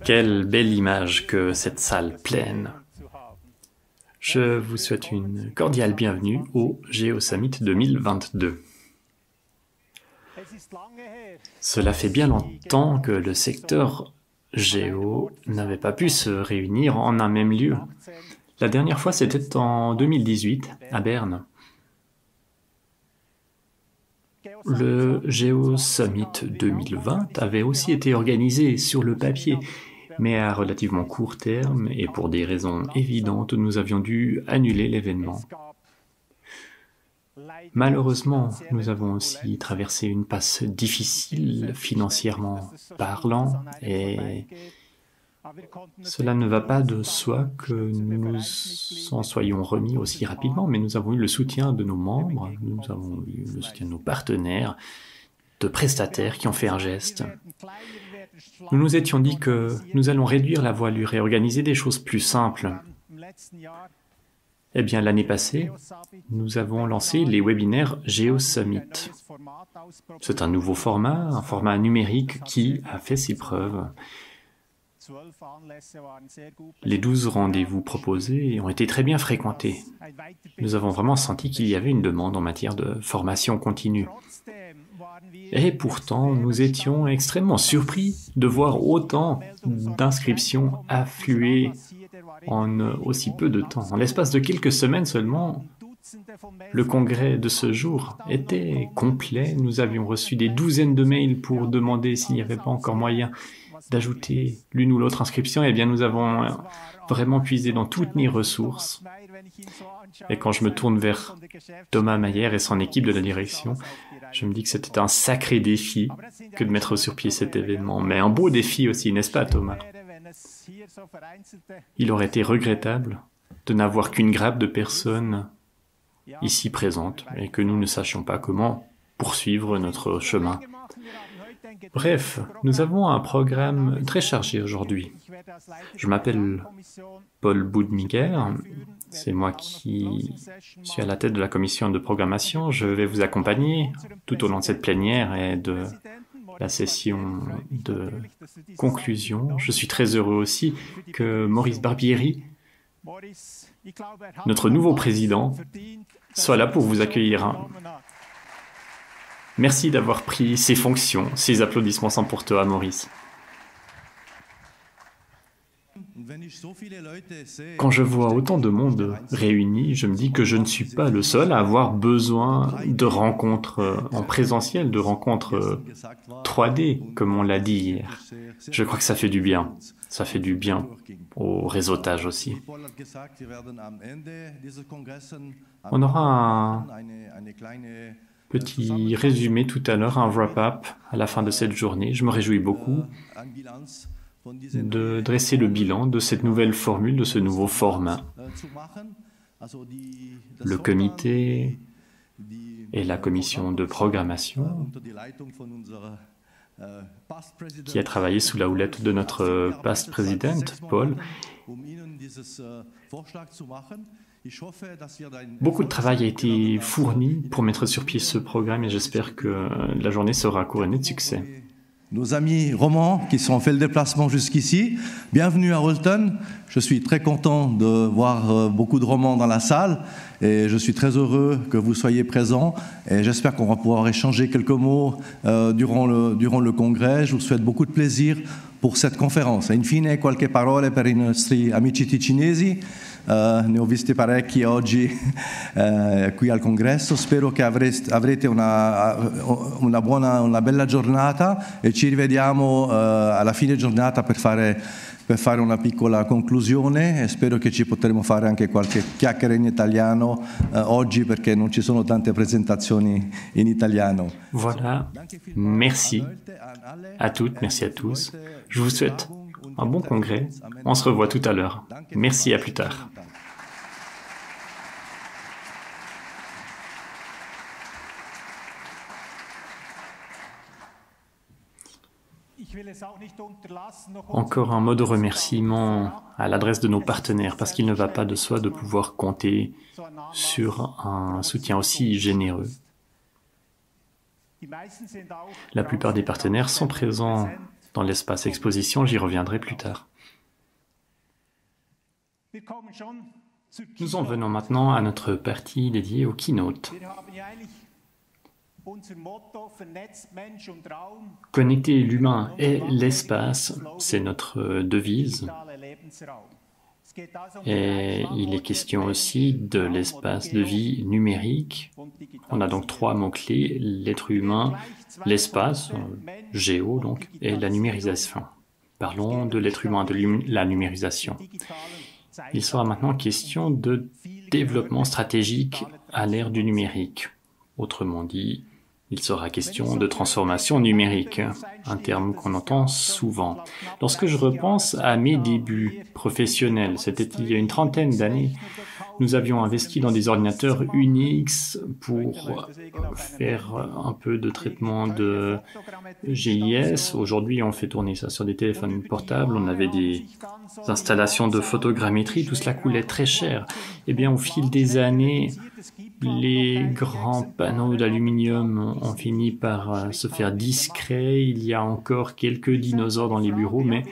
Quelle belle image que cette salle pleine. Je vous souhaite une cordiale bienvenue au GeoSummit 2022. Cela fait bien longtemps que le secteur Géo n'avait pas pu se réunir en un même lieu. La dernière fois, c'était en 2018, à Berne. Le GeoSummit 2020 avait aussi été organisé sur le papier, mais à relativement court terme et pour des raisons évidentes, nous avions dû annuler l'événement. Malheureusement, nous avons aussi traversé une passe difficile financièrement parlant et cela ne va pas de soi que nous en soyons remis aussi rapidement, mais nous avons eu le soutien de nos membres, nous avons eu le soutien de nos partenaires, de prestataires qui ont fait un geste. Nous nous étions dit que nous allons réduire la voilure et organiser des choses plus simples. Eh bien, l'année passée, nous avons lancé les webinaires GeoSummit. C'est un nouveau format, un format numérique qui a fait ses preuves. Les 12 rendez-vous proposés ont été très bien fréquentés. Nous avons vraiment senti qu'il y avait une demande en matière de formation continue. Et pourtant, nous étions extrêmement surpris de voir autant d'inscriptions affluer en aussi peu de temps. En l'espace de quelques semaines seulement, le congrès de ce jour était complet. Nous avions reçu des douzaines de mails pour demander s'il n'y avait pas encore moyen d'ajouter l'une ou l'autre inscription. Eh bien, nous avons vraiment puisé dans toutes mes ressources. Et quand je me tourne vers Thomas Mayer et son équipe de la direction, je me dis que c'était un sacré défi que de mettre sur pied cet événement. Mais un beau défi aussi, n'est-ce pas, Thomas? Il aurait été regrettable de n'avoir qu'une grappe de personnes ici présentes et que nous ne sachions pas comment poursuivre notre chemin. Bref, nous avons un programme très chargé aujourd'hui. Je m'appelle Paul Boudmiger, c'est moi qui suis à la tête de la commission de programmation. Je vais vous accompagner tout au long de cette plénière et de la session de conclusion. Je suis très heureux aussi que Maurice Barbieri, notre nouveau président, soit là pour vous accueillir. Merci d'avoir pris ces fonctions. Ces applaudissements sont pour toi, Maurice. Quand je vois autant de monde réuni, je me dis que je ne suis pas le seul à avoir besoin de rencontres en présentiel, de rencontres 3D, comme on l'a dit hier. Je crois que ça fait du bien. Ça fait du bien au réseautage aussi. On aura un petit résumé tout à l'heure, un wrap-up à la fin de cette journée. Je me réjouis beaucoup de dresser le bilan de cette nouvelle formule, de ce nouveau format. Le comité et la commission de programmation qui a travaillé sous la houlette de notre past president, Paul. Beaucoup de travail a été fourni pour mettre sur pied ce programme et j'espère que la journée sera couronnée de succès. Nos amis romans qui ont fait le déplacement jusqu'ici, bienvenue à Olten. Je suis très content de voir beaucoup de romans dans la salle et je suis très heureux que vous soyez présents et j'espère qu'on va pouvoir échanger quelques mots durant le congrès. Je vous souhaite beaucoup de plaisir pour cette conférence. E infine, qualche parole per i nostri amici ticinesi. Ne ho visti parecchi oggi qui al congresso, spero che avrete una bella giornata e ci rivediamo alla fine giornata per fare una piccola conclusione e spero che ci potremo fare anche qualche chiacchiera in italiano oggi perché non ci sono tante presentazioni in italiano. Voilà, merci à toutes, merci à tous. Je vous souhaite un bon congrès. On se revoit tout à l'heure. Merci, à plus tard. Encore un mot de remerciement à l'adresse de nos partenaires, parce qu'il ne va pas de soi de pouvoir compter sur un soutien aussi généreux. La plupart des partenaires sont présents dans l'espace exposition, j'y reviendrai plus tard. Nous en venons maintenant à notre partie dédiée au keynote. Connecter l'humain et l'espace, c'est notre devise. Et il est question aussi de l'espace de vie numérique. On a donc 3 mots-clés, l'être humain, l'espace, géo donc, et la numérisation. Parlons de l'être humain, de la numérisation. Il sera maintenant question de développement stratégique à l'ère du numérique. Autrement dit, il sera question de transformation numérique, un terme qu'on entend souvent. Lorsque je repense à mes débuts professionnels, c'était il y a une trentaine d'années, nous avions investi dans des ordinateurs Unix pour faire un peu de traitement de GIS. Aujourd'hui, on fait tourner ça sur des téléphones portables. On avait des installations de photogrammétrie. Tout cela coulait très cher. Eh bien, au fil des années, les grands panneaux d'aluminium ont fini par se faire discrets. Il y a encore quelques dinosaures dans les bureaux, mais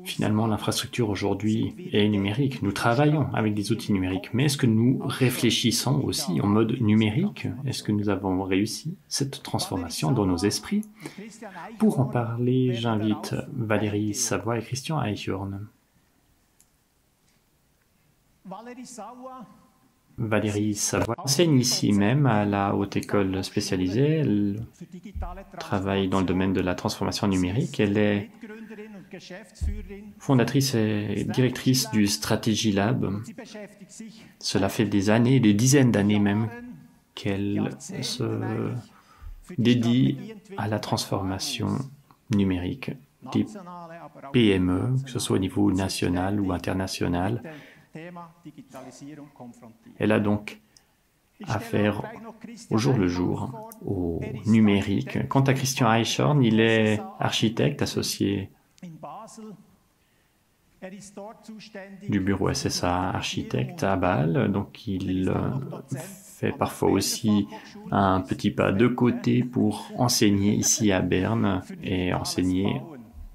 finalement, l'infrastructure aujourd'hui est numérique. Nous travaillons avec des outils numériques, mais est-ce que nous réfléchissons aussi en mode numérique? Est-ce que nous avons réussi cette transformation dans nos esprits? Pour en parler, j'invite Valérie Savoie et Christian Eichhorn. Valérie Savoie enseigne ici même à la Haute École spécialisée. Elle travaille dans le domaine de la transformation numérique. Elle est fondatrice et directrice du Strategy Lab. Cela fait des années, des dizaines d'années même, qu'elle se dédie à la transformation numérique des PME, que ce soit au niveau national ou international. Elle a donc affaire au jour le jour, au numérique. Quant à Christian Eichhorn, il est architecte associé du bureau SSA Architecte à Bâle, donc il fait parfois aussi un petit pas de côté pour enseigner ici à Berne et enseigner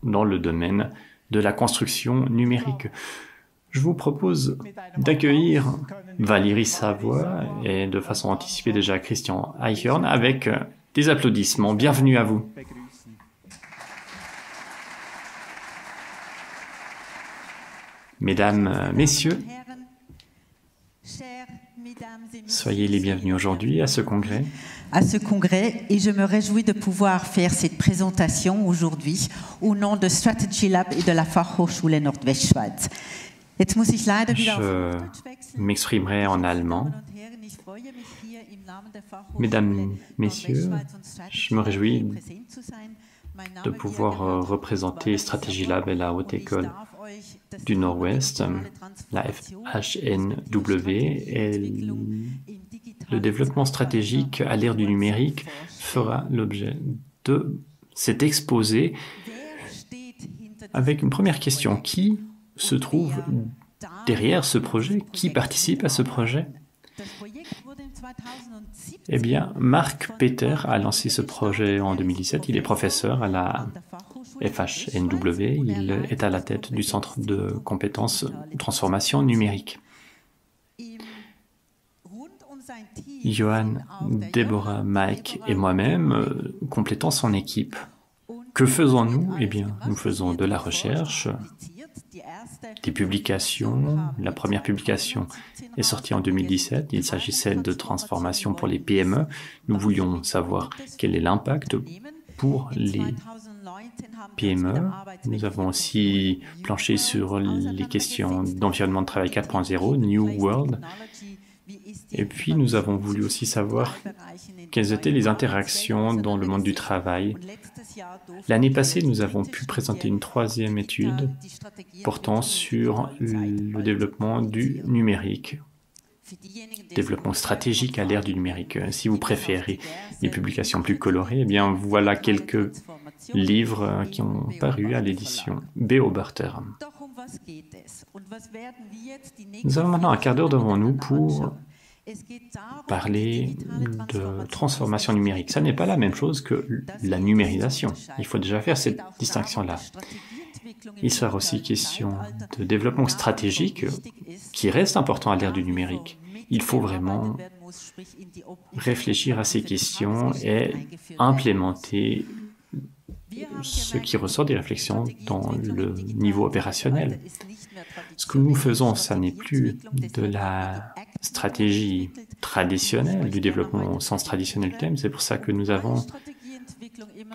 dans le domaine de la construction numérique. Je vous propose d'accueillir Valérie Savoie et de façon anticipée déjà Christian Eichhorn avec des applaudissements. Bienvenue à vous. Mesdames, Messieurs, soyez les bienvenus aujourd'hui à ce congrès. Et je me réjouis de pouvoir faire cette présentation aujourd'hui au nom de Strategy Lab et de la Fachhochschule Nordwestschweiz. Je m'exprimerai en allemand. Mesdames, Messieurs, je me réjouis de pouvoir représenter Strategy Lab et la Haute École du Nord-Ouest, la FHNW, et le développement stratégique à l'ère du numérique fera l'objet de cet exposé avec une première question. Qui se trouve derrière ce projet? Qui participe à ce projet? Eh bien, Marc Peter a lancé ce projet en 2017. Il est professeur à la FHNW. Il est à la tête du Centre de compétences transformation numérique. Johan, Deborah, Mike et moi-même complétons son équipe. Que faisons-nous? Eh bien, nous faisons de la recherche, des publications. La première publication est sortie en 2017. Il s'agissait de transformation pour les PME. Nous voulions savoir quel est l'impact pour les PME. Nous avons aussi planché sur les questions d'environnement de travail 4.0, New World. Et puis, nous avons voulu aussi savoir quelles étaient les interactions dans le monde du travail. L'année passée, nous avons pu présenter une troisième étude portant sur le développement du numérique, développement stratégique à l'ère du numérique. Si vous préférez des publications plus colorées, eh bien, voilà quelques livres qui ont paru à l'édition Beobachter. Nous avons maintenant un quart d'heure devant nous pour Parler de transformation numérique, ça n'est pas la même chose que la numérisation. Il faut déjà faire cette distinction-là. Il sera aussi question de développement stratégique qui reste important à l'ère du numérique. Il faut vraiment réfléchir à ces questions et implémenter ce qui ressort des réflexions dans le niveau opérationnel. Ce que nous faisons, ça n'est plus de la stratégie traditionnelle, du développement au sens traditionnel du terme. C'est pour ça que nous avons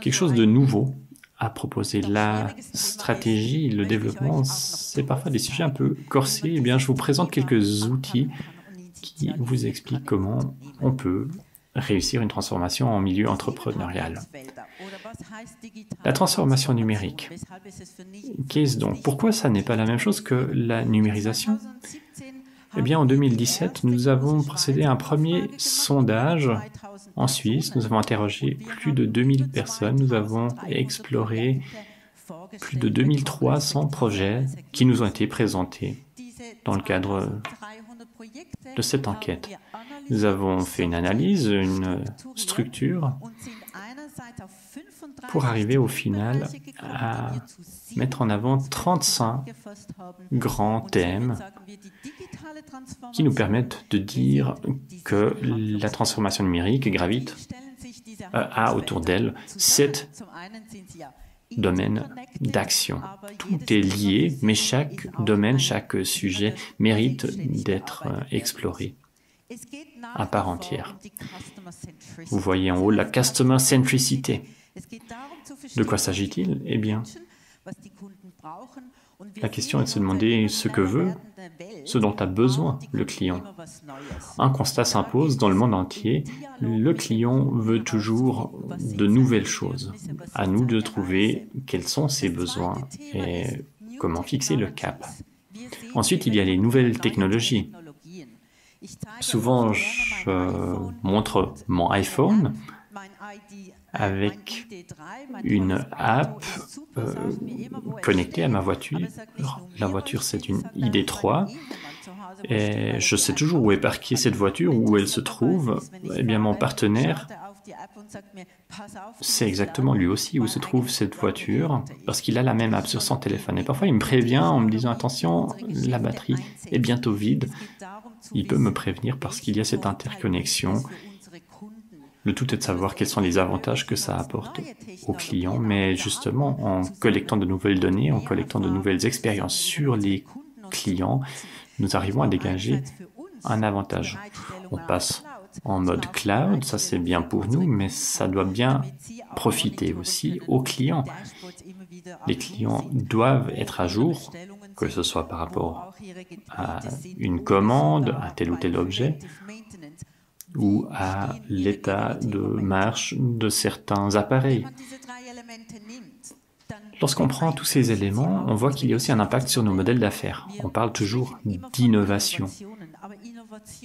quelque chose de nouveau à proposer. La stratégie, le développement, c'est parfois des sujets un peu corsés. Eh bien, je vous présente quelques outils qui vous expliquent comment on peut réussir une transformation en milieu entrepreneurial. La transformation numérique. Qu'est-ce donc? Pourquoi ça n'est pas la même chose que la numérisation? Eh bien, en 2017, nous avons procédé à un premier sondage en Suisse. Nous avons interrogé plus de 2000 personnes. Nous avons exploré plus de 2300 projets qui nous ont été présentés dans le cadre de cette enquête. Nous avons fait une analyse, une structure pour arriver au final à mettre en avant 35 grands thèmes qui nous permettent de dire que la transformation numérique gravite a autour d'elle 7 domaines d'action. Tout est lié, mais chaque domaine, chaque sujet mérite d'être exploré à part entière. Vous voyez en haut la customer centricité. De quoi s'agit-il? Eh bien, la question est de se demander ce que veut, ce dont a besoin le client. Un constat s'impose dans le monde entier, le client veut toujours de nouvelles choses. À nous de trouver quels sont ses besoins et comment fixer le cap. Ensuite, il y a les nouvelles technologies. Souvent, je montre mon iPhone avec une app connectée à ma voiture. La voiture, c'est une ID3. Et je sais toujours où est parquée cette voiture, où elle se trouve. Eh bien, mon partenaire sait exactement lui aussi où se trouve cette voiture, parce qu'il a la même app sur son téléphone. Et parfois, il me prévient en me disant « Attention, la batterie est bientôt vide ». Il peut me prévenir parce qu'il y a cette interconnexion. Le tout est de savoir quels sont les avantages que ça apporte aux clients, mais justement, en collectant de nouvelles données, en collectant de nouvelles expériences sur les clients, nous arrivons à dégager un avantage. On passe en mode cloud, ça c'est bien pour nous, mais ça doit bien profiter aussi aux clients. Les clients doivent être à jour, que ce soit par rapport à une commande, à tel ou tel objet, ou à l'état de marche de certains appareils. Lorsqu'on prend tous ces éléments, on voit qu'il y a aussi un impact sur nos modèles d'affaires. On parle toujours d'innovation.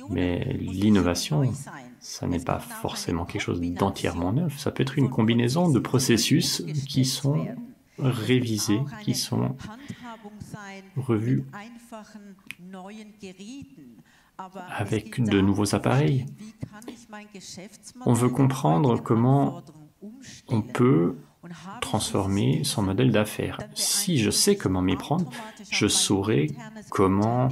Mais l'innovation, ça n'est pas forcément quelque chose d'entièrement neuf. Ça peut être une combinaison de processus qui sont révisés, qui sont revus avec de nouveaux appareils. On veut comprendre comment on peut transformer son modèle d'affaires. Si je sais comment m'y prendre, je saurai comment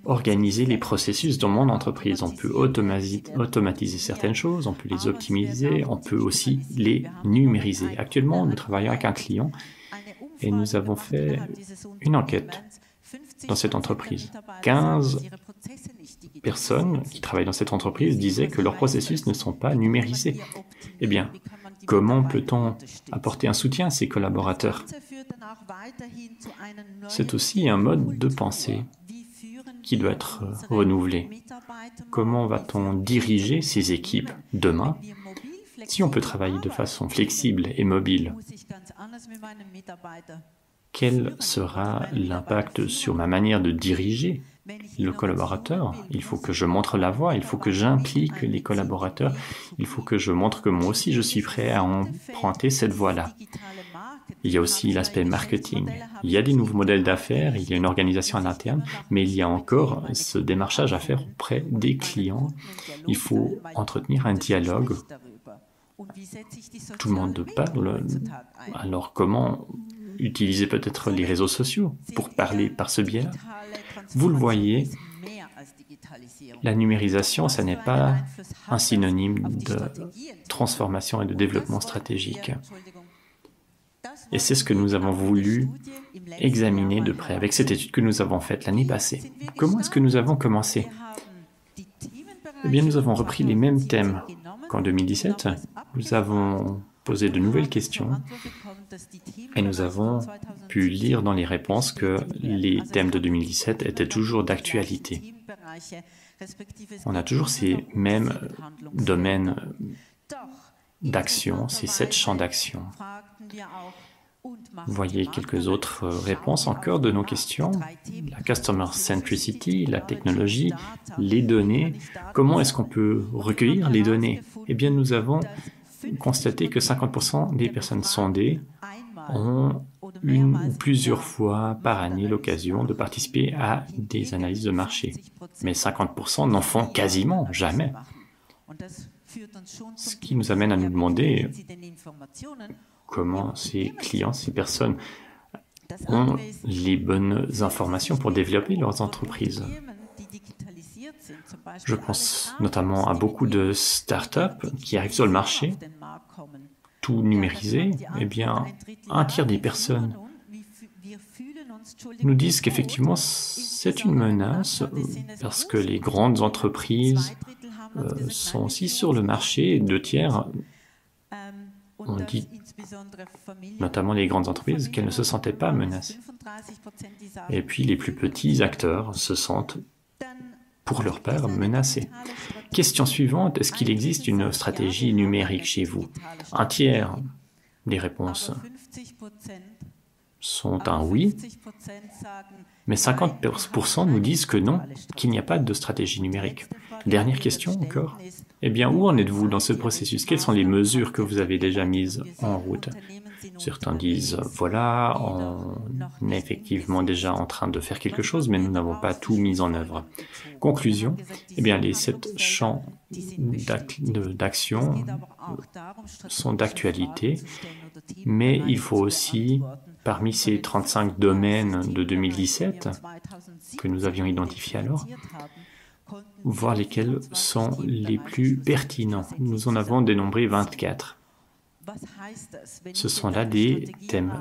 organiser les processus dans mon entreprise. On peut automatiser certaines choses, on peut les optimiser, on peut aussi les numériser. Actuellement, nous travaillons avec un client et nous avons fait une enquête dans cette entreprise. 15 personnes qui travaillent dans cette entreprise disaient que leurs processus ne sont pas numérisés. Eh bien, comment peut-on apporter un soutien à ces collaborateurs? C'est aussi un mode de pensée qui doit être renouvelé. Comment va-t-on diriger ces équipes demain? Si on peut travailler de façon flexible et mobile, quel sera l'impact sur ma manière de diriger le collaborateur? Il faut que je montre la voie, il faut que j'implique les collaborateurs, il faut que je montre que moi aussi je suis prêt à emprunter cette voie-là. Il y a aussi l'aspect marketing. Il y a des nouveaux modèles d'affaires, il y a une organisation à l'interne, mais il y a encore ce démarchage à faire auprès des clients. Il faut entretenir un dialogue. Tout le monde parle. Alors comment utiliser peut-être les réseaux sociaux pour parler par ce biais-là? Vous le voyez, la numérisation, ça n'est pas un synonyme de transformation et de développement stratégique. Et c'est ce que nous avons voulu examiner de près avec cette étude que nous avons faite l'année passée. Comment est-ce que nous avons commencé? Eh bien, nous avons repris les mêmes thèmes qu'en 2017. Nous avons posé de nouvelles questions et nous avons pu lire dans les réponses que les thèmes de 2017 étaient toujours d'actualité. On a toujours ces mêmes domaines d'action, ces 7 champs d'action. Vous voyez quelques autres réponses encore de nos questions. La customer centricity, la technologie, les données. Comment est-ce qu'on peut recueillir les données? Eh bien, nous avons constaté que 50% des personnes sondées ont une ou plusieurs fois par année l'occasion de participer à des analyses de marché. Mais 50% n'en font quasiment jamais. Ce qui nous amène à nous demander comment ces clients, ces personnes ont les bonnes informations pour développer leurs entreprises. Je pense notamment à beaucoup de startups qui arrivent sur le marché, tout numérisé. Eh bien, un tiers des personnes nous disent qu'effectivement, c'est une menace parce que les grandes entreprises sont aussi sur le marché. 2 tiers ont dit, notamment les grandes entreprises, qu'elles ne se sentaient pas menacées. Et puis les plus petits acteurs se sentent, pour leur part, menacés. Question suivante, est-ce qu'il existe une stratégie numérique chez vous? Un tiers des réponses sont un oui, mais 50% nous disent que non, qu'il n'y a pas de stratégie numérique. Dernière question encore. Eh bien, où en êtes-vous dans ce processus? Quelles sont les mesures que vous avez déjà mises en route? Certains disent, voilà, on est effectivement déjà en train de faire quelque chose, mais nous n'avons pas tout mis en œuvre. Conclusion, eh bien, les 7 champs d'action sont d'actualité, mais il faut aussi, parmi ces 35 domaines de 2017 que nous avions identifiés alors, voir lesquels sont les plus pertinents. Nous en avons dénombré 24. Ce sont là des thèmes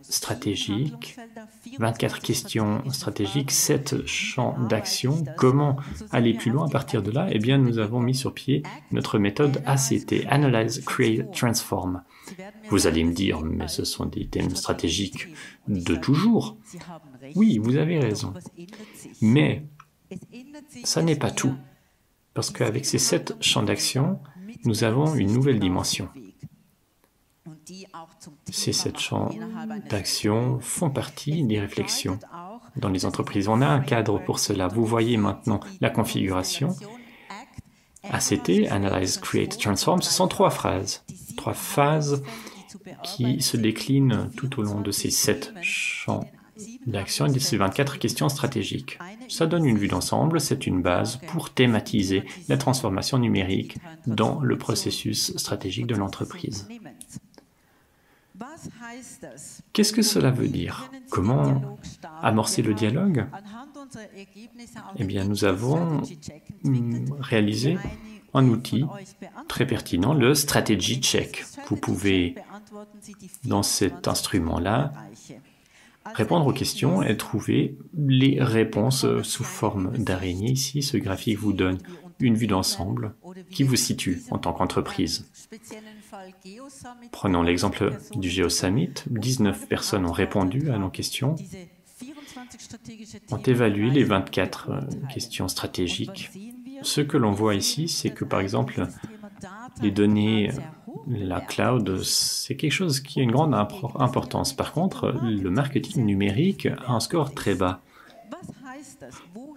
stratégiques, 24 questions stratégiques, 7 champs d'action. Comment aller plus loin à partir de là? Eh bien, nous avons mis sur pied notre méthode ACT, Analyze, Create, Transform. Vous allez me dire, mais ce sont des thèmes stratégiques de toujours. Oui, vous avez raison. Mais ça n'est pas tout, parce qu'avec ces 7 champs d'action, nous avons une nouvelle dimension. Ces 7 champs d'action font partie des réflexions dans les entreprises. On a un cadre pour cela. Vous voyez maintenant la configuration. ACT, Analyze, Create, Transform, ce sont 3 phrases. 3 phases qui se déclinent tout au long de ces 7 champs d'action et de ces 24 questions stratégiques. Ça donne une vue d'ensemble, c'est une base pour thématiser la transformation numérique dans le processus stratégique de l'entreprise. Qu'est-ce que cela veut dire? Comment amorcer le dialogue? Eh bien, nous avons réalisé un outil très pertinent, le Strategy Check. Vous pouvez, dans cet instrument-là, répondre aux questions et trouver les réponses sous forme d'araignée. Ici, ce graphique vous donne une vue d'ensemble qui vous situe en tant qu'entreprise. Prenons l'exemple du GeoSummit. 19 personnes ont répondu à nos questions, ont évalué les 24 questions stratégiques. Ce que l'on voit ici, c'est que, par exemple, les données, la cloud, c'est quelque chose qui a une grande importance. Par contre, le marketing numérique a un score très bas.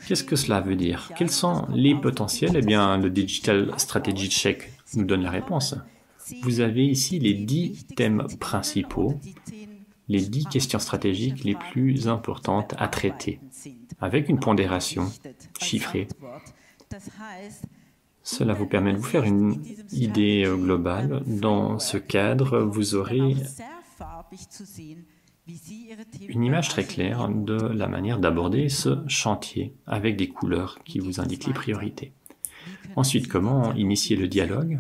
Qu'est-ce que cela veut dire? Quels sont les potentiels? Eh bien, le Digital Strategy Check nous donne la réponse. Vous avez ici les 10 thèmes principaux les 10 questions stratégiques les plus importantes à traiter, avec une pondération chiffrée. Cela vous permet de vous faire une idée globale. Dans ce cadre, vous aurez une image très claire de la manière d'aborder ce chantier, avec des couleurs qui vous indiquent les priorités. Ensuite, comment initier le dialogue?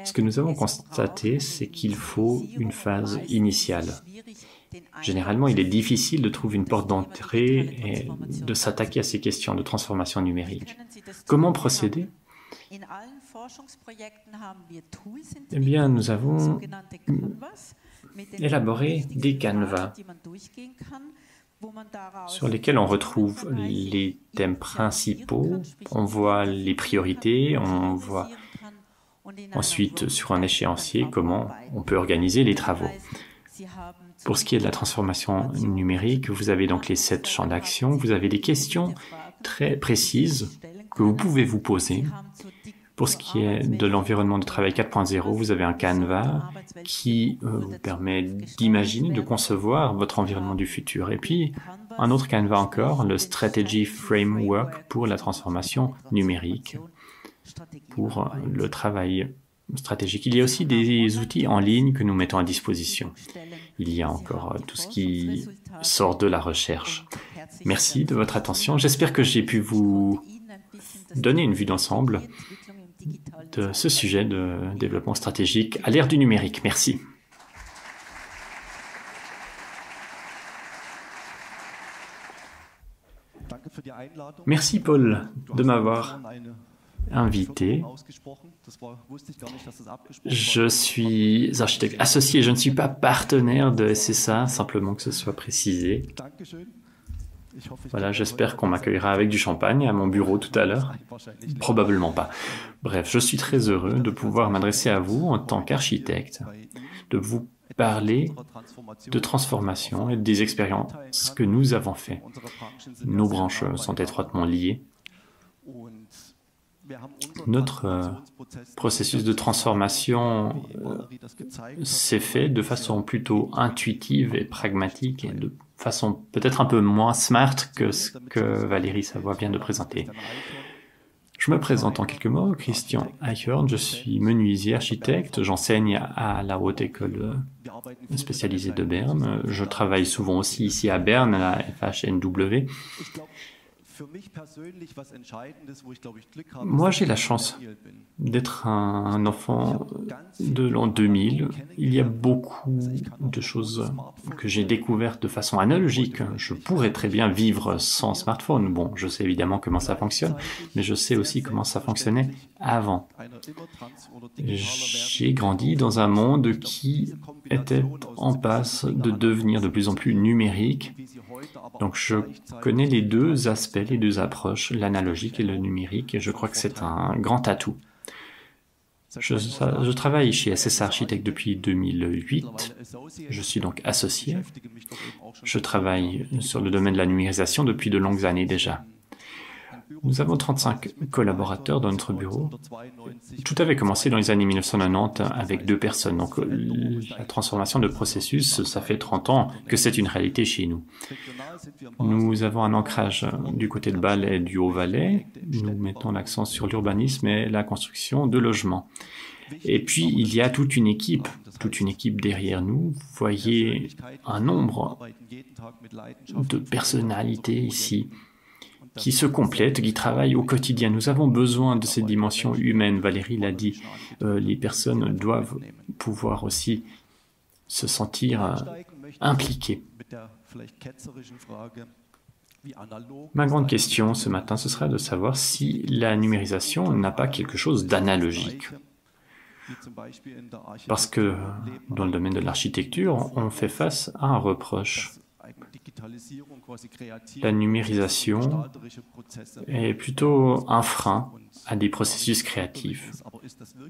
Ce que nous avons constaté, c'est qu'il faut une phase initiale. Généralement, il est difficile de trouver une porte d'entrée et de s'attaquer à ces questions de transformation numérique. Comment procéder? Eh bien, nous avons élaboré des canevas sur lesquels on retrouve les thèmes principaux, on voit les priorités, on voit ensuite sur un échéancier comment on peut organiser les travaux. Pour ce qui est de la transformation numérique, vous avez donc les 7 champs d'action, vous avez des questions très précises que vous pouvez vous poser. Pour ce qui est de l'environnement de travail 4.0, vous avez un canevas qui vous permet d'imaginer, de concevoir votre environnement du futur. Et puis, un autre canevas encore, le Strategy Framework pour la transformation numérique, pour le travail stratégique. Il y a aussi des outils en ligne que nous mettons à disposition. Il y a encore tout ce qui sort de la recherche. Merci de votre attention. J'espère que j'ai pu vous donner une vue d'ensemble de ce sujet de développement stratégique à l'ère du numérique. Merci. Merci Paul de m'avoir invité. Je suis architecte associé, je ne suis pas partenaire de SSA, simplement que ce soit précisé. Voilà, j'espère qu'on m'accueillera avec du champagne à mon bureau tout à l'heure. Probablement pas. Bref, je suis très heureux de pouvoir m'adresser à vous en tant qu'architecte, de vous parler de transformation et des expériences que nous avons faites. Nos branches sont étroitement liées. Notre processus de transformation s'est fait de façon plutôt intuitive et pragmatique et de façon peut-être un peu moins smart que ce que Valérie Savoie vient de présenter. Je me présente en quelques mots, Christian Eichhorn, je suis menuisier architecte, j'enseigne à la Haute École spécialisée de Berne, je travaille souvent aussi ici à Berne, à la FHNW. Moi, j'ai la chance d'être un enfant de l'an 2000. Il y a beaucoup de choses que j'ai découvertes de façon analogique. Je pourrais très bien vivre sans smartphone. Bon, je sais évidemment comment ça fonctionne, mais je sais aussi comment ça fonctionnait avant. J'ai grandi dans un monde qui était en passe de devenir de plus en plus numérique. Donc je connais les deux aspects, les deux approches, l'analogique et le numérique, et je crois que c'est un grand atout. Je travaille chez SSA Architecte depuis 2008, je suis donc associé. Je travaille sur le domaine de la numérisation depuis de longues années déjà. Nous avons 35 collaborateurs dans notre bureau. Tout avait commencé dans les années 1990 avec 2 personnes. Donc la transformation de processus, ça fait 30 ans que c'est une réalité chez nous. Nous avons un ancrage du côté de Bâle et du Haut-Valais. Nous mettons l'accent sur l'urbanisme et la construction de logements. Et puis, il y a toute une équipe derrière nous. Vous voyez un nombre de personnalités ici qui se complètent, qui travaillent au quotidien. Nous avons besoin de cette dimension humaine. Valérie l'a dit, les personnes doivent pouvoir aussi se sentir impliquées. Ma grande question ce matin, ce sera de savoir si la numérisation n'a pas quelque chose d'analogique. Parce que dans le domaine de l'architecture, on fait face à un reproche. La numérisation est plutôt un frein à des processus créatifs.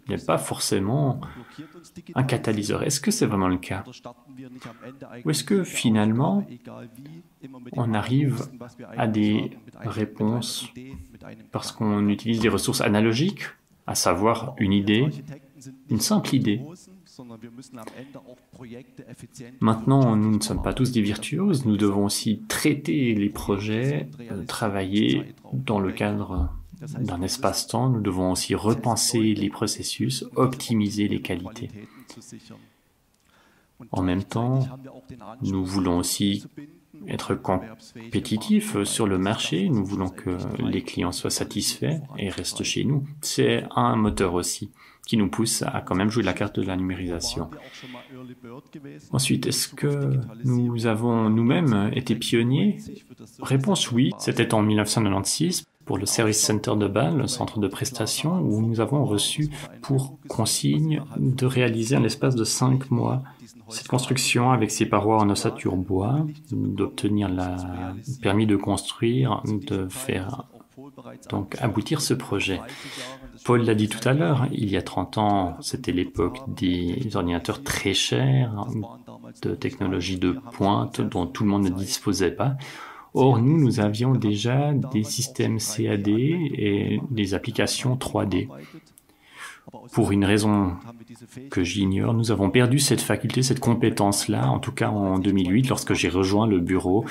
Il n'est pas forcément un catalyseur. Est-ce que c'est vraiment le cas? Ou est-ce que finalement, on arrive à des réponses parce qu'on utilise des ressources analogiques, à savoir une idée, une simple idée. Maintenant, nous ne sommes pas tous des virtuoses, nous devons aussi traiter les projets, travailler dans le cadre d'un espace-temps, nous devons aussi repenser les processus, optimiser les qualités. En même temps, nous voulons aussi être compétitifs sur le marché, nous voulons que les clients soient satisfaits et restent chez nous. C'est un moteur aussi qui nous pousse à quand même jouer la carte de la numérisation. Ensuite, est-ce que nous avons nous-mêmes été pionniers? Réponse oui, c'était en 1996 pour le Service Center de Bâle, le centre de prestation, où nous avons reçu pour consigne de réaliser en l'espace de 5 mois cette construction avec ses parois en ossature bois, d'obtenir le permis de construire, de faire donc aboutir ce projet. Paul l'a dit tout à l'heure, il y a 30 ans, c'était l'époque des ordinateurs très chers, de technologies de pointe dont tout le monde ne disposait pas. Or, nous avions déjà des systèmes CAD et des applications 3D. Pour une raison que j'ignore, nous avons perdu cette faculté, cette compétence-là, en tout cas en 2008, lorsque j'ai rejoint le bureau,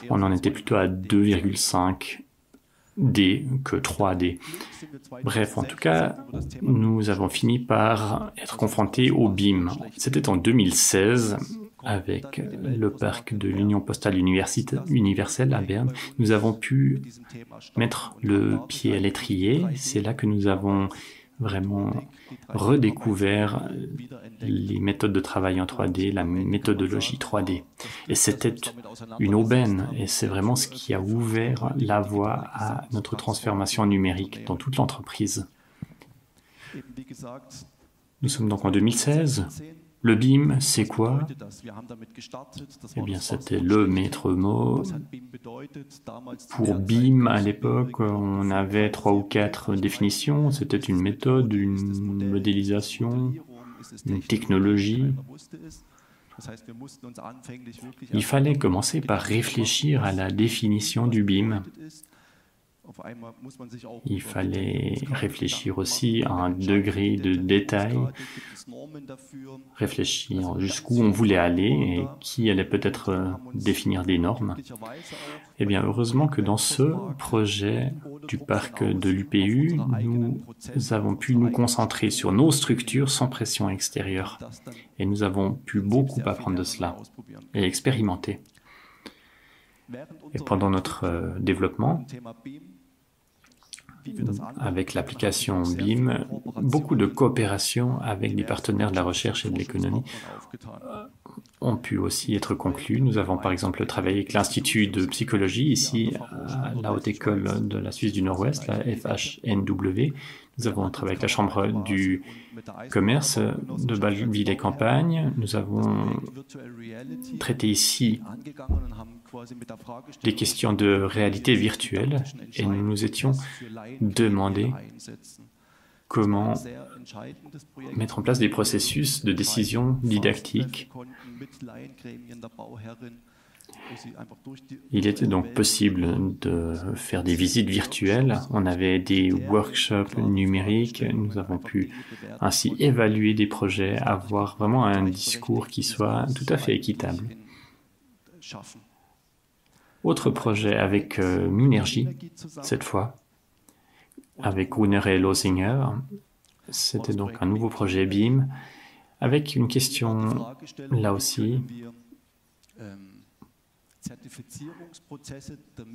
on en était plutôt à 2,5D que 3D. Bref, en tout cas, nous avons fini par être confrontés au BIM. C'était en 2016, avec le parc de l'Union postale universelle à Berne. Nous avons pu mettre le pied à l'étrier. C'est là que nous avons vraiment redécouvert les méthodes de travail en 3D, la méthodologie 3D. Et c'était une aubaine, et c'est vraiment ce qui a ouvert la voie à notre transformation numérique dans toute l'entreprise. Nous sommes donc en 2016. Le BIM, c'est quoi? Eh bien, c'était le maître mot. Pour BIM, à l'époque, on avait 3 ou 4 définitions. C'était une méthode, une modélisation, une technologie. Il fallait commencer par réfléchir à la définition du BIM. Il fallait réfléchir aussi à un degré de détail, réfléchir jusqu'où on voulait aller et qui allait peut-être définir des normes. Eh bien, heureusement que dans ce projet du parc de l'UPU, nous avons pu nous concentrer sur nos structures sans pression extérieure. Et nous avons pu beaucoup apprendre de cela et expérimenter. Et pendant notre développement, avec l'application BIM, beaucoup de coopération avec des partenaires de la recherche et de l'économie ont pu aussi être conclus. Nous avons par exemple travaillé avec l'Institut de psychologie ici à la Haute École de la Suisse du Nord-Ouest, la FHNW. Nous avons travaillé avec la Chambre du commerce de Bâle-Ville et Campagne. Nous avons traité ici des questions de réalité virtuelle et nous nous étions demandé comment mettre en place des processus de décision didactique. Il était donc possible de faire des visites virtuelles, on avait des workshops numériques, nous avons pu ainsi évaluer des projets, avoir vraiment un discours qui soit tout à fait équitable. Autre projet avec Minergie, cette fois, avec Gruner et Losinger. C'était donc un nouveau projet BIM, avec une question, là aussi,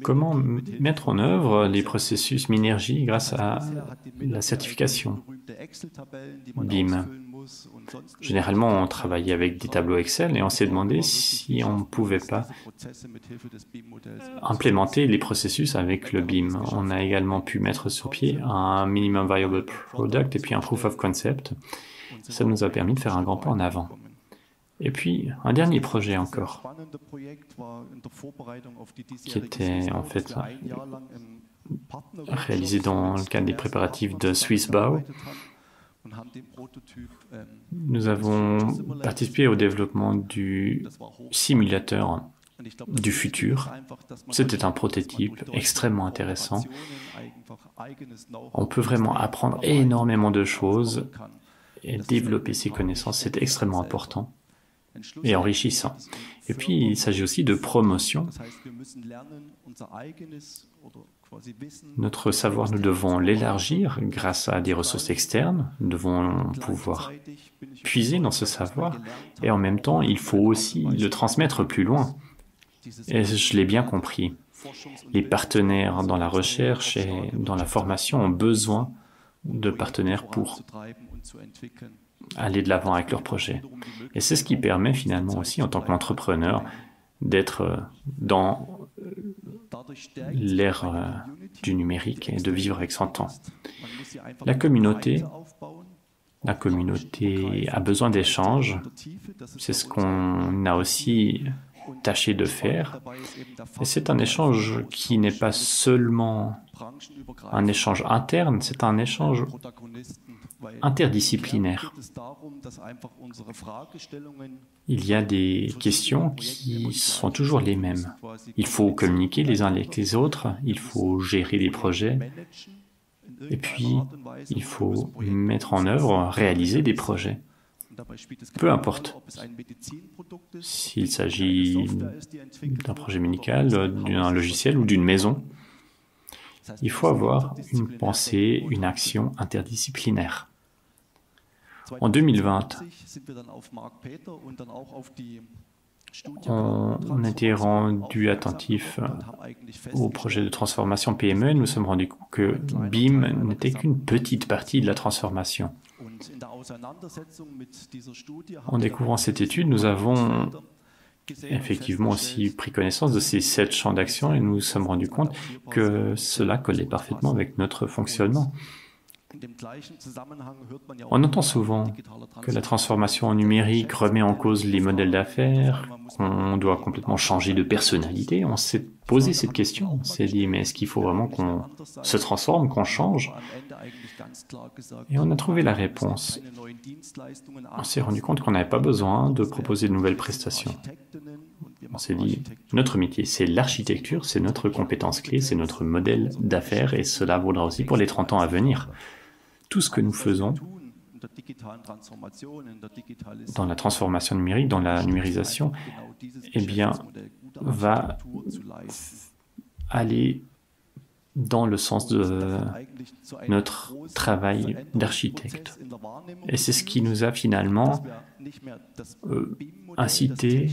comment mettre en œuvre les processus Minergie grâce à la certification BIM. Généralement, on travaillait avec des tableaux Excel et on s'est demandé si on ne pouvait pas implémenter les processus avec le BIM. On a également pu mettre sur pied un Minimum Viable Product et puis un Proof of Concept. Ça nous a permis de faire un grand pas en avant. Et puis, un dernier projet encore, qui était en fait réalisé dans le cadre des préparatifs de Swissbau. Nous avons participé au développement du simulateur du futur. C'était un prototype extrêmement intéressant. On peut vraiment apprendre énormément de choses Et développer ces connaissances, c'est extrêmement important et enrichissant. Et puis, il s'agit aussi de promotion. Notre savoir, nous devons l'élargir grâce à des ressources externes. Nous devons pouvoir puiser dans ce savoir. Et en même temps, il faut aussi le transmettre plus loin. Et je l'ai bien compris. Les partenaires dans la recherche et dans la formation ont besoin de partenaires pour aller de l'avant avec leurs projets. Et c'est ce qui permet finalement aussi, en tant qu'entrepreneur, d'être dans l'ère du numérique et de vivre avec son temps. La communauté a besoin d'échanges. C'est ce qu'on a aussi tâché de faire. Et c'est un échange qui n'est pas seulement un échange interne, c'est un échange interdisciplinaire. Il y a des questions qui sont toujours les mêmes. Il faut communiquer les uns avec les autres, il faut gérer des projets, et puis il faut mettre en œuvre, réaliser des projets. Peu importe s'il s'agit d'un projet médical, d'un logiciel ou d'une maison, il faut avoir une pensée, une action interdisciplinaire. En 2020, on a été rendu attentif au projet de transformation PME et nous nous sommes rendus compte que BIM n'était qu'une petite partie de la transformation. En découvrant cette étude, nous avons effectivement aussi pris connaissance de ces 7 champs d'action et nous nous sommes rendus compte que cela collait parfaitement avec notre fonctionnement. On entend souvent que la transformation numérique remet en cause les modèles d'affaires, qu'on doit complètement changer de personnalité. On s'est posé cette question, on s'est dit mais est-ce qu'il faut vraiment qu'on se transforme, qu'on change? Et on a trouvé la réponse. On s'est rendu compte qu'on n'avait pas besoin de proposer de nouvelles prestations. On s'est dit, notre métier, c'est l'architecture, c'est notre compétence clé, c'est notre modèle d'affaires et cela vaudra aussi pour les 30 ans à venir. Tout ce que nous faisons dans la transformation numérique, dans la numérisation, eh bien, va aller dans le sens de notre travail d'architecte. Et c'est ce qui nous a finalement incité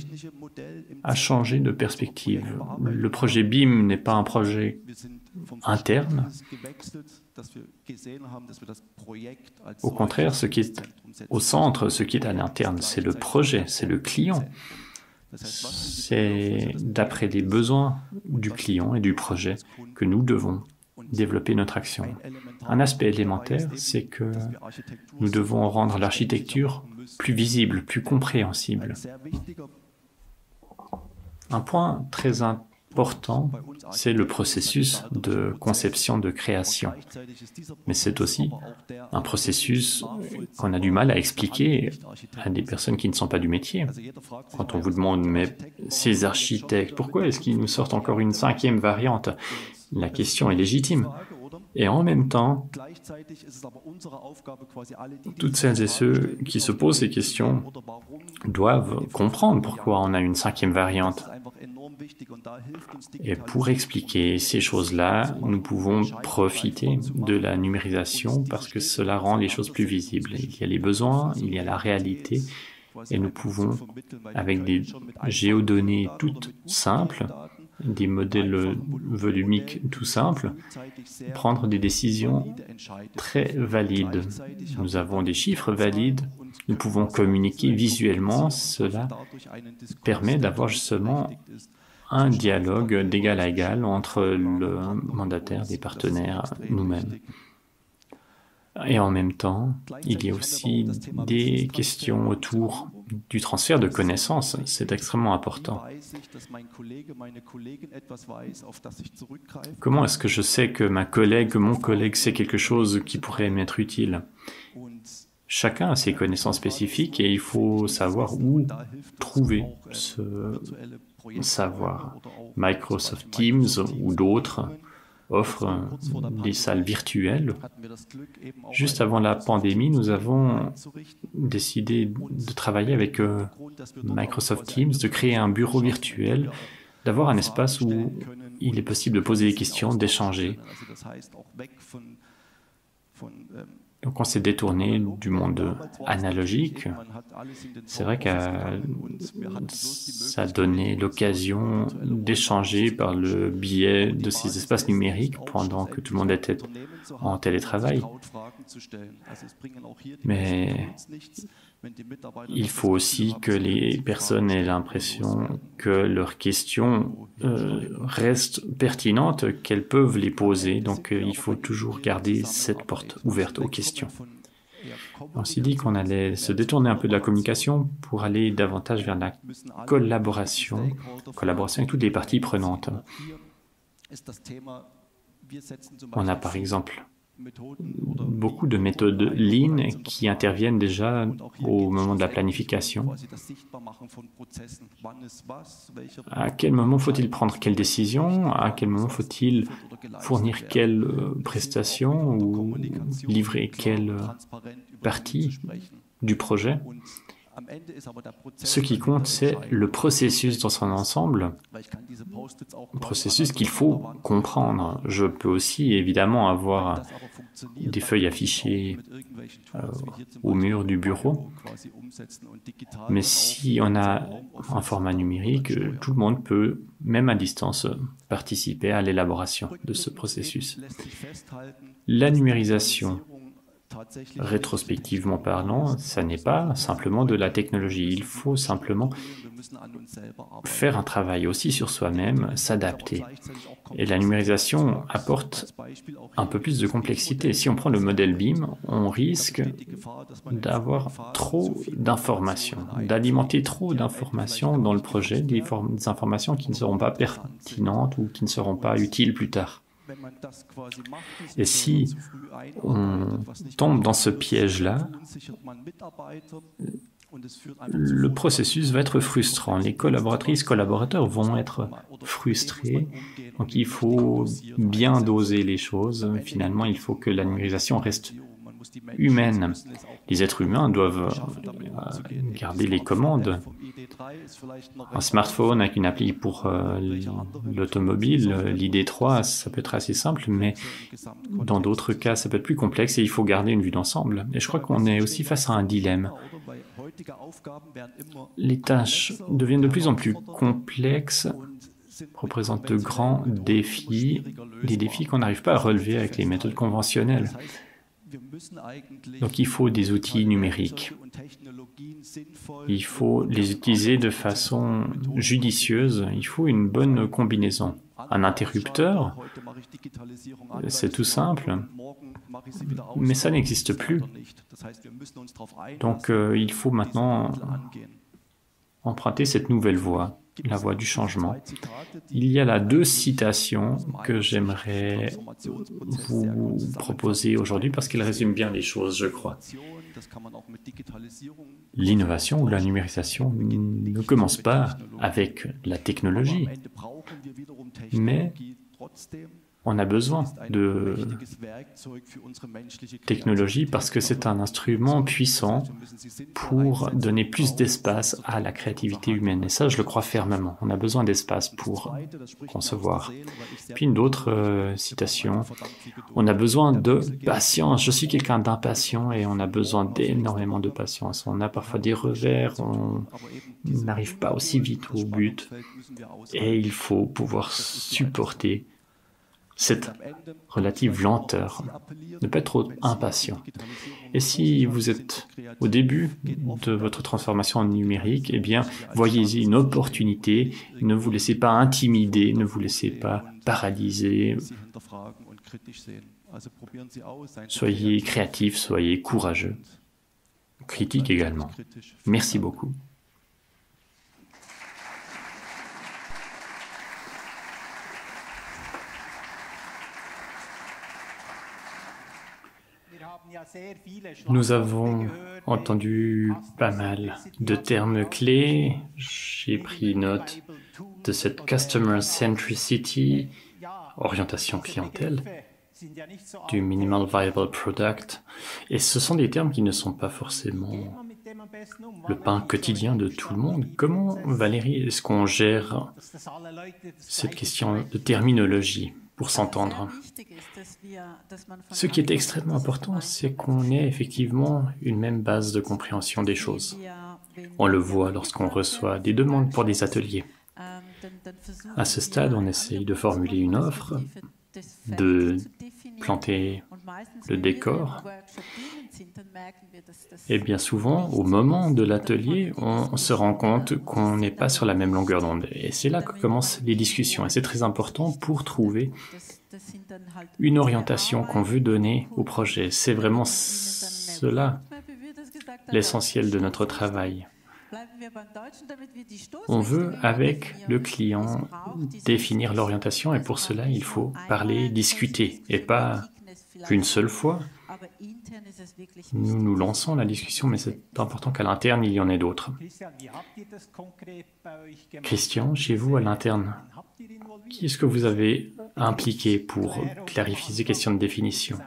à changer de perspective. Le projet BIM n'est pas un projet interne. Au contraire, ce qui est au centre, ce qui est à l'interne, c'est le projet, c'est le client. C'est d'après les besoins du client et du projet que nous devons développer notre action. Un aspect élémentaire, c'est que nous devons rendre l'architecture plus visible, plus compréhensible. Un point très important, c'est le processus de conception de création. Mais c'est aussi un processus qu'on a du mal à expliquer à des personnes qui ne sont pas du métier. Quand on vous demande, mais ces architectes, pourquoi est-ce qu'ils nous sortent encore une 5e variante? La question est légitime. Et en même temps, toutes celles et ceux qui se posent ces questions doivent comprendre pourquoi on a une 5e variante. Et pour expliquer ces choses-là, nous pouvons profiter de la numérisation parce que cela rend les choses plus visibles. Il y a les besoins, il y a la réalité, et nous pouvons, avec des géodonnées toutes simples, des modèles volumiques tout simples, prendre des décisions très valides. Nous avons des chiffres valides, nous pouvons communiquer visuellement, cela permet d'avoir justement un dialogue d'égal à égal entre le mandataire, des partenaires, nous-mêmes. Et en même temps, il y a aussi des questions autour du transfert de connaissances. C'est extrêmement important. Comment est-ce que je sais que mon collègue sait quelque chose qui pourrait m'être utile? Chacun a ses connaissances spécifiques et il faut savoir où trouver ce savoir. Microsoft Teams ou d'autres offre des salles virtuelles. Juste avant la pandémie, nous avons décidé de travailler avec Microsoft Teams, de créer un bureau virtuel, d'avoir un espace où il est possible de poser des questions, d'échanger. Donc on s'est détourné du monde analogique. C'est vrai que ça a donné l'occasion d'échanger par le biais de ces espaces numériques pendant que tout le monde était en télétravail. Mais il faut aussi que les personnes aient l'impression que leurs questions restent pertinentes, qu'elles peuvent les poser. Donc il faut toujours garder cette porte ouverte aux questions. On s'est dit qu'on allait se détourner un peu de la communication pour aller davantage vers la collaboration avec toutes les parties prenantes. On a par exemple beaucoup de méthodes Lean qui interviennent déjà au moment de la planification. À quel moment faut-il prendre quelle décision? À quel moment faut-il fournir quelle prestation ou livrer quelle partie du projet? Ce qui compte, c'est le processus dans son ensemble, un processus qu'il faut comprendre. Je peux aussi évidemment avoir des feuilles affichées au mur du bureau, mais si on a un format numérique, tout le monde peut, même à distance, participer à l'élaboration de ce processus. La numérisation, rétrospectivement parlant, ça n'est pas simplement de la technologie. Il faut simplement faire un travail aussi sur soi-même, s'adapter. Et la numérisation apporte un peu plus de complexité. Si on prend le modèle BIM, on risque d'avoir trop d'informations, d'alimenter trop d'informations dans le projet, des informations qui ne seront pas pertinentes ou qui ne seront pas utiles plus tard. Et si on tombe dans ce piège-là, le processus va être frustrant. Les collaborateurs vont être frustrés. Donc il faut bien doser les choses. Finalement, il faut que la numérisation reste humaine. Les êtres humains doivent garder les commandes. Un smartphone avec une appli pour l'automobile, l'ID3, ça peut être assez simple, mais dans d'autres cas, ça peut être plus complexe et il faut garder une vue d'ensemble. Et je crois qu'on est aussi face à un dilemme. Les tâches deviennent de plus en plus complexes, représentent de grands défis, des défis qu'on n'arrive pas à relever avec les méthodes conventionnelles. Donc il faut des outils numériques. Il faut les utiliser de façon judicieuse. Il faut une bonne combinaison. Un interrupteur, c'est tout simple, mais ça n'existe plus. Donc il faut maintenant emprunter cette nouvelle voie, la voie du changement. Il y a là 2 citations que j'aimerais vous proposer aujourd'hui parce qu'elles résument bien les choses, je crois. L'innovation ou la numérisation ne commence pas avec la technologie, mais on a besoin de technologie parce que c'est un instrument puissant pour donner plus d'espace à la créativité humaine. Et ça, je le crois fermement. On a besoin d'espace pour concevoir. Puis une autre citation. On a besoin de patience. Je suis quelqu'un d'impatient et on a besoin d'énormément de patience. On a parfois des revers, on n'arrive pas aussi vite au but. Et il faut pouvoir supporter cette relative lenteur, ne pas être trop impatient. Et si vous êtes au début de votre transformation numérique, eh bien, voyez-y une opportunité, ne vous laissez pas intimider, ne vous laissez pas paralyser. Soyez créatifs, soyez courageux, critique également. Merci beaucoup. Nous avons entendu pas mal de termes clés. J'ai pris note de cette customer centricity, orientation clientèle, du Minimal Viable Product, et ce sont des termes qui ne sont pas forcément le pain quotidien de tout le monde. Comment, Valérie, est-ce qu'on gère cette question de terminologie pour s'entendre? Ce qui est extrêmement important, c'est qu'on ait effectivement une même base de compréhension des choses. On le voit lorsqu'on reçoit des demandes pour des ateliers. À ce stade, on essaye de formuler une offre, de planter le décor. Et bien souvent, au moment de l'atelier, on se rend compte qu'on n'est pas sur la même longueur d'onde. Et c'est là que commencent les discussions. Et c'est très important pour trouver une orientation qu'on veut donner au projet. C'est vraiment cela, l'essentiel de notre travail. On veut, avec le client, définir l'orientation et pour cela, il faut parler, discuter et pas qu'une seule fois. Nous lançons la discussion, mais c'est important qu'à l'interne, il y en ait d'autres. Christian, chez vous, à l'interne, qui est-ce que vous avez impliqué pour clarifier ces questions de définition?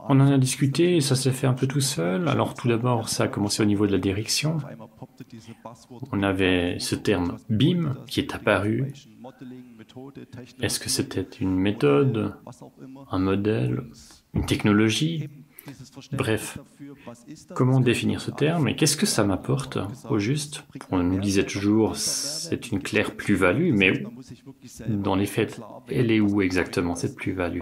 On en a discuté et ça s'est fait un peu tout seul. Alors tout d'abord, ça a commencé au niveau de la direction. On avait ce terme BIM qui est apparu. Est-ce que c'était une méthode, un modèle, une technologie? Bref, comment définir ce terme et qu'est-ce que ça m'apporte au juste? On nous disait toujours c'est une claire plus-value, mais dans les faits, elle est où exactement cette plus-value?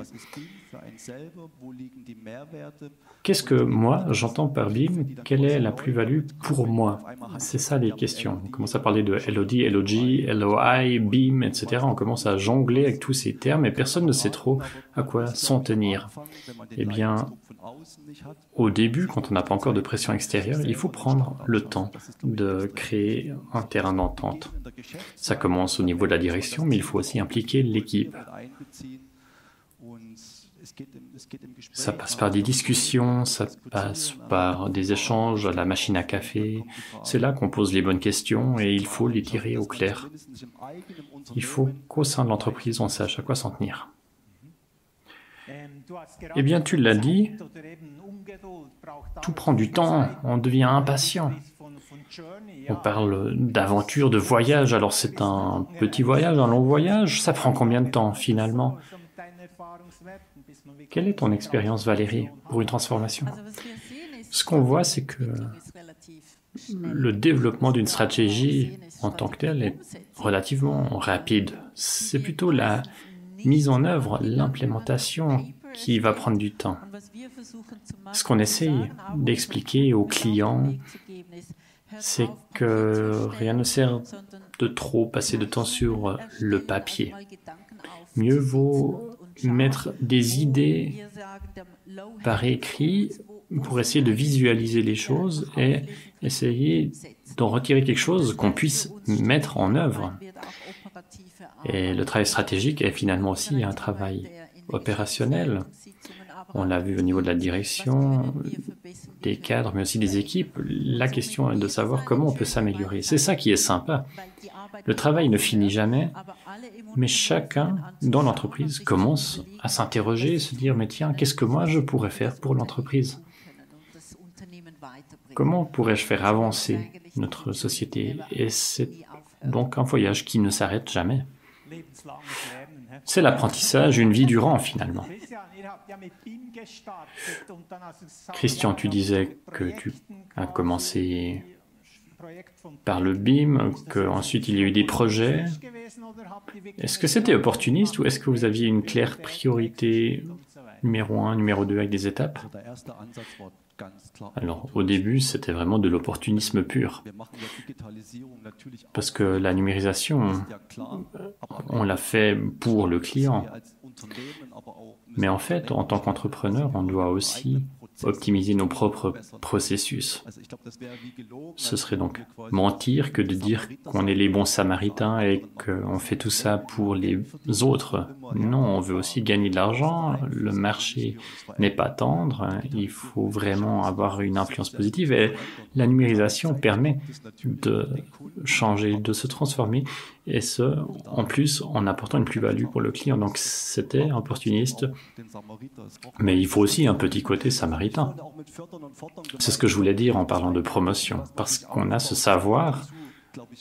Qu'est-ce que moi, j'entends par BIM? Quelle est la plus-value pour moi? C'est ça les questions. On commence à parler de LOD, LOG, LOI, BIM, etc. On commence à jongler avec tous ces termes et personne ne sait trop à quoi s'en tenir. Eh bien, au début, quand on n'a pas encore de pression extérieure, il faut prendre le temps de créer un terrain d'entente. Ça commence au niveau de la direction, mais il faut aussi impliquer l'équipe. Ça passe par des discussions, ça passe par des échanges à la machine à café. C'est là qu'on pose les bonnes questions et il faut les tirer au clair. Il faut qu'au sein de l'entreprise, on sache à quoi s'en tenir. Eh bien, tu l'as dit, tout prend du temps, on devient impatient. On parle d'aventure, de voyage, alors c'est un petit voyage, un long voyage, ça prend combien de temps finalement? Quelle est ton expérience, Valérie, pour une transformation? Ce qu'on voit, c'est que le développement d'une stratégie en tant que telle est relativement rapide. C'est plutôt la mise en œuvre, l'implémentation qui va prendre du temps. Ce qu'on essaye d'expliquer aux clients, c'est que rien ne sert de trop passer de temps sur le papier. Mieux vaut mettre des idées par écrit pour essayer de visualiser les choses et essayer d'en retirer quelque chose qu'on puisse mettre en œuvre. Et le travail stratégique est finalement aussi un travail opérationnel. On l'a vu au niveau de la direction, des cadres, mais aussi des équipes. La question est de savoir comment on peut s'améliorer. C'est ça qui est sympa. Le travail ne finit jamais, mais chacun dans l'entreprise commence à s'interroger, se dire « mais tiens, qu'est-ce que moi je pourrais faire pour l'entreprise ? Comment pourrais-je faire avancer notre société ?» Et c'est donc un voyage qui ne s'arrête jamais. C'est l'apprentissage une vie durant finalement. Christian, tu disais que tu as commencé par le BIM, qu'ensuite il y a eu des projets. Est-ce que c'était opportuniste ou est-ce que vous aviez une claire priorité numéro 1, numéro 2 avec des étapes? Alors, au début, c'était vraiment de l'opportunisme pur. Parce que la numérisation, on l'a fait pour le client. Mais en fait, en tant qu'entrepreneur, on doit aussi optimiser nos propres processus. Ce serait donc mentir que de dire qu'on est les bons samaritains et qu'on fait tout ça pour les autres. Non, on veut aussi gagner de l'argent, le marché n'est pas tendre, il faut vraiment avoir une influence positive et la numérisation permet de changer, de se transformer et ce, en plus, en apportant une plus-value pour le client. Donc c'était opportuniste, mais il faut aussi un petit côté samaritain. C'est ce que je voulais dire en parlant de promotion, parce qu'on a ce savoir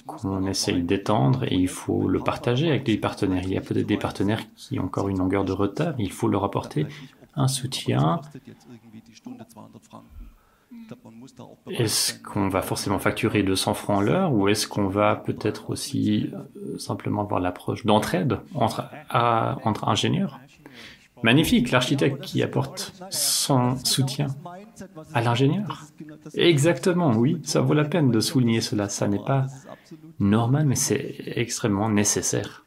qu'on essaye d'étendre et il faut le partager avec les partenaires. Il y a peut-être des partenaires qui ont encore une longueur de retard, il faut leur apporter un soutien. Est-ce qu'on va forcément facturer 200 francs l'heure ou est-ce qu'on va peut-être aussi simplement avoir l'approche d'entraide entre ingénieurs? Magnifique, l'architecte qui apporte son soutien à l'ingénieur. Exactement, oui, ça vaut la peine de souligner cela. Ça n'est pas normal, mais c'est extrêmement nécessaire.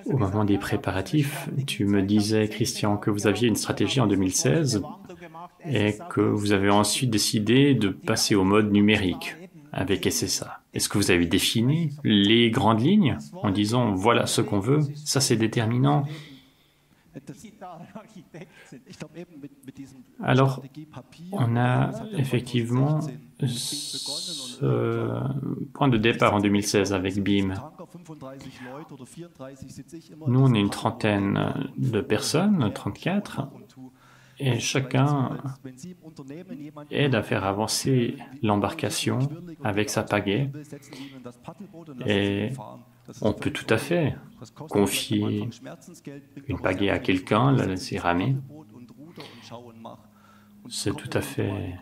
Au moment des préparatifs, tu me disais, Christian, que vous aviez une stratégie en 2016 et que vous avez ensuite décidé de passer au mode numérique avec SSA. Est-ce que vous avez défini les grandes lignes en disant, voilà ce qu'on veut, ça c'est déterminant? Alors, on a effectivement ce point de départ en 2016 avec BIM. Nous, on est une trentaine de personnes, 34, et chacun aide à faire avancer l'embarcation avec sa pagaie. Et on peut tout à fait confier une pagaie à quelqu'un, la laisser ramer. C'est tout à fait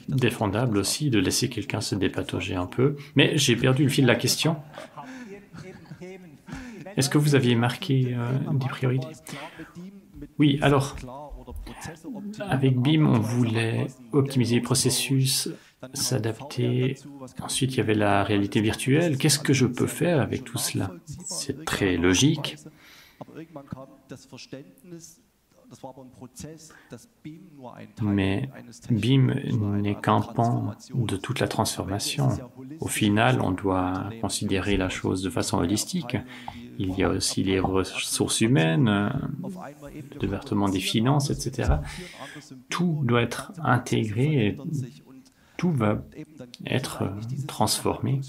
défendable aussi de laisser quelqu'un se dépatauger un peu. Mais j'ai perdu le fil de la question. Est-ce que vous aviez marqué des priorités? Oui, alors, avec BIM, on voulait optimiser les processus, s'adapter. Ensuite, il y avait la réalité virtuelle. Qu'est-ce que je peux faire avec tout cela? C'est très logique. Mais BIM n'est qu'un pan de toute la transformation. Au final, on doit considérer la chose de façon holistique. Il y a aussi les ressources humaines, le département des finances, etc. Tout doit être intégré et tout va être transformé.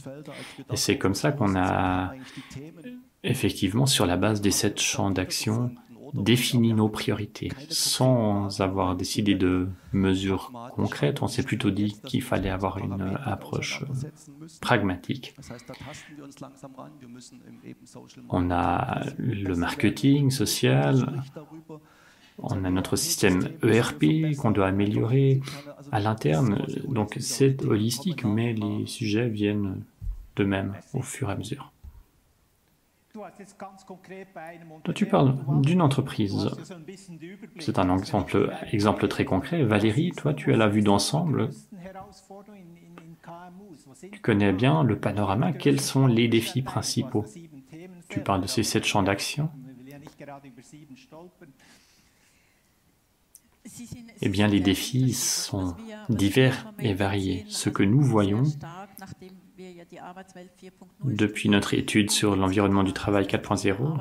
Et c'est comme ça qu'on a effectivement, sur la base des 7 champs d'action, défini nos priorités. Sans avoir décidé de mesures concrètes, on s'est plutôt dit qu'il fallait avoir une approche pragmatique. On a le marketing social, on a notre système ERP qu'on doit améliorer à l'interne. Donc c'est holistique, mais les sujets viennent d'eux-mêmes au fur et à mesure. Toi, tu parles d'une entreprise. C'est un exemple très concret. Valérie, toi, tu as la vue d'ensemble. Tu connais bien le panorama. Quels sont les défis principaux? Tu parles de ces 7 champs d'action. Eh bien, les défis sont divers et variés. Ce que nous voyons depuis notre étude sur l'environnement du travail 4.0,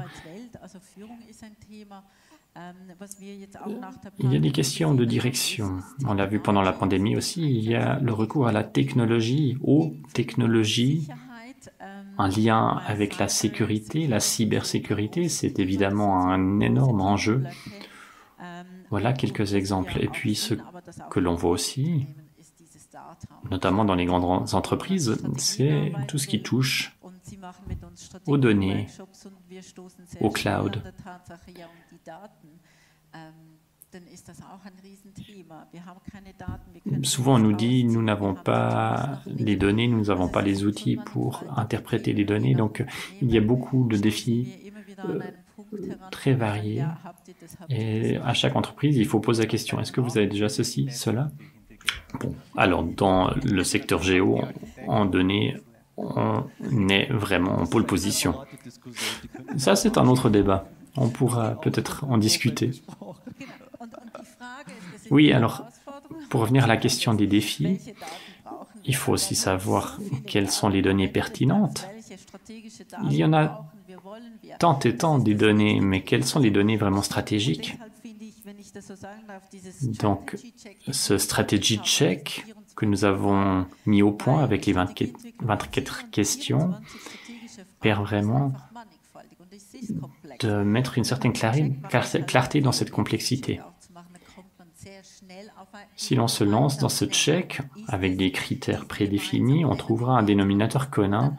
il y a des questions de direction. On l'a vu pendant la pandémie aussi, il y a le recours à la technologie, aux technologies, un lien avec la sécurité, la cybersécurité, c'est évidemment un énorme enjeu. Voilà quelques exemples. Et puis ce que l'on voit aussi, notamment dans les grandes entreprises, c'est tout ce qui touche aux données, au cloud. Souvent on nous dit, nous n'avons pas les données, nous n'avons pas les outils pour interpréter les données, donc il y a beaucoup de défis très variés. Et à chaque entreprise, il faut poser la question, est-ce que vous avez déjà ceci, cela? Bon, alors dans le secteur géo, en données, on est vraiment en pole position. Ça, c'est un autre débat. On pourra peut-être en discuter. Oui, alors, pour revenir à la question des défis, il faut aussi savoir quelles sont les données pertinentes. Il y en a tant et tant des données, mais quelles sont les données vraiment stratégiques? Donc, ce strategy check que nous avons mis au point avec les 24 questions permet vraiment de mettre une certaine clarté dans cette complexité. Si l'on se lance dans ce check avec des critères prédéfinis, on trouvera un dénominateur commun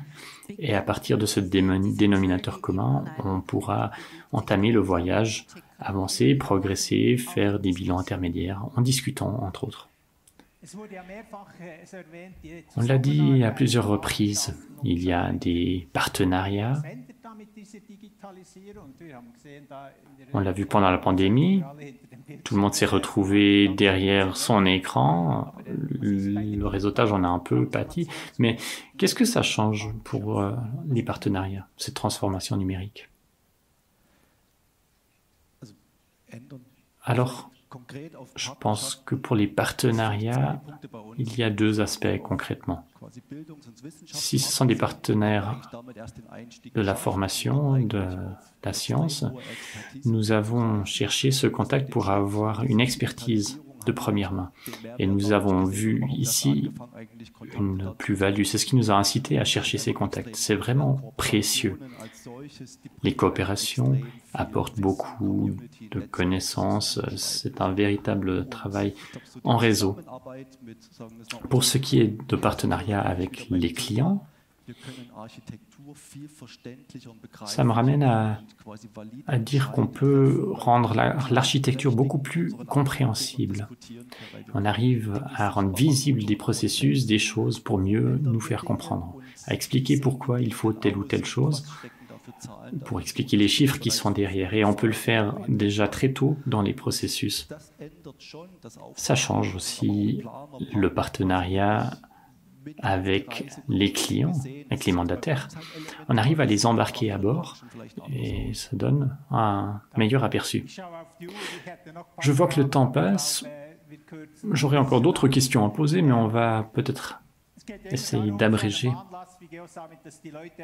et à partir de ce dénominateur commun, on pourra entamer le voyage, avancer, progresser, faire des bilans intermédiaires en discutant entre autres. On l'a dit à plusieurs reprises, il y a des partenariats. On l'a vu pendant la pandémie, tout le monde s'est retrouvé derrière son écran, le réseautage en a un peu pâti, mais qu'est-ce que ça change pour les partenariats, cette transformation numérique? Alors, je pense que pour les partenariats, il y a deux aspects concrètement. Si ce sont des partenaires de la formation, de la science, nous avons cherché ce contact pour avoir une expertise de première main. Et nous avons vu ici une plus-value. C'est ce qui nous a incité à chercher ces contacts. C'est vraiment précieux. Les coopérations apportent beaucoup de connaissances. C'est un véritable travail en réseau. Pour ce qui est de partenariat avec les clients, ça me ramène à dire qu'on peut rendre l'architecture beaucoup plus compréhensible. On arrive à rendre visibles des processus, des choses pour mieux nous faire comprendre, à expliquer pourquoi il faut telle ou telle chose, pour expliquer les chiffres qui sont derrière. Et on peut le faire déjà très tôt dans les processus. Ça change aussi le partenariat avec les clients, avec les mandataires. On arrive à les embarquer à bord et ça donne un meilleur aperçu. Je vois que le temps passe. J'aurais encore d'autres questions à poser, mais on va peut-être essayer d'abréger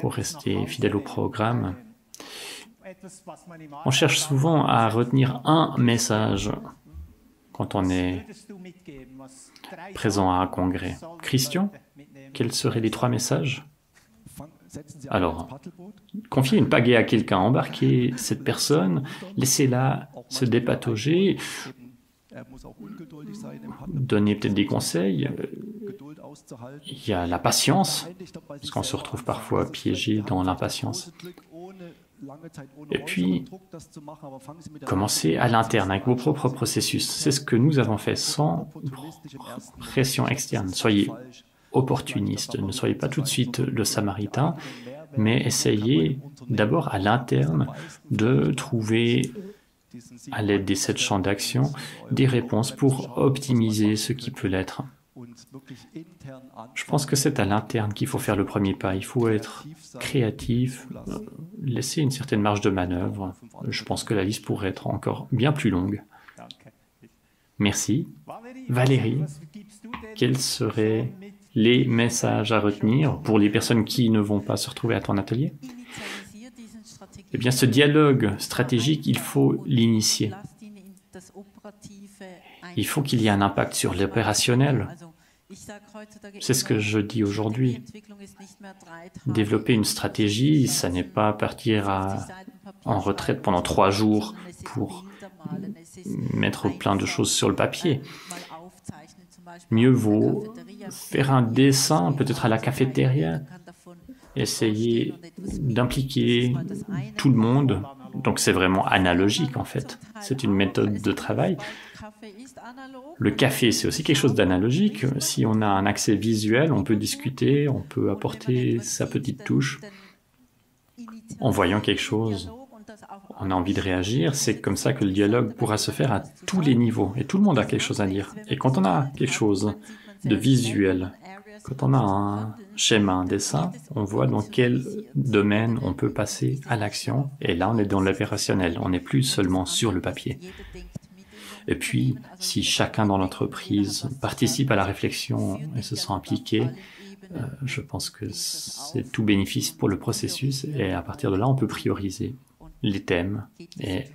pour rester fidèle au programme. On cherche souvent à retenir un message quand on est présent à un congrès. Christian, quels seraient les 3 messages? Alors, confiez une pagaie à quelqu'un, embarquez cette personne, laissez-la se dépatauger, donnez peut-être des conseils. Il y a la patience, parce qu'on se retrouve parfois piégé dans l'impatience. Et puis, commencez à l'interne, avec vos propres processus. C'est ce que nous avons fait sans pression externe. Soyez opportuniste, ne soyez pas tout de suite le samaritain, mais essayez d'abord à l'interne de trouver, à l'aide des 7 champs d'action, des réponses pour optimiser ce qui peut l'être. Je pense que c'est à l'interne qu'il faut faire le premier pas. Il faut être créatif, laisser une certaine marge de manœuvre. Je pense que la liste pourrait être encore bien plus longue. Merci. Valérie, quels seraient les messages à retenir pour les personnes qui ne vont pas se retrouver à ton atelier? Eh bien, ce dialogue stratégique, il faut l'initier. Il faut qu'il y ait un impact sur l'opérationnel. C'est ce que je dis aujourd'hui. Développer une stratégie, ça n'est pas partir en retraite pendant 3 jours pour mettre plein de choses sur le papier. Mieux vaut faire un dessin, peut-être à la cafétéria, essayer d'impliquer tout le monde. Donc c'est vraiment analogique en fait. C'est une méthode de travail. Le café, c'est aussi quelque chose d'analogique. Si on a un accès visuel, on peut discuter, on peut apporter sa petite touche. En voyant quelque chose, on a envie de réagir. C'est comme ça que le dialogue pourra se faire à tous les niveaux. Et tout le monde a quelque chose à dire. Et quand on a quelque chose de visuel, Quand on a un schéma, un dessin, on voit dans quel domaine on peut passer à l'action. Et là, on est dans l'opérationnel. On n'est plus seulement sur le papier. Et puis, si chacun dans l'entreprise participe à la réflexion et se sent impliqué, je pense que c'est tout bénéfice pour le processus. Et à partir de là, on peut prioriser les thèmes et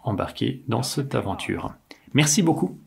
embarquer dans cette aventure. Merci beaucoup.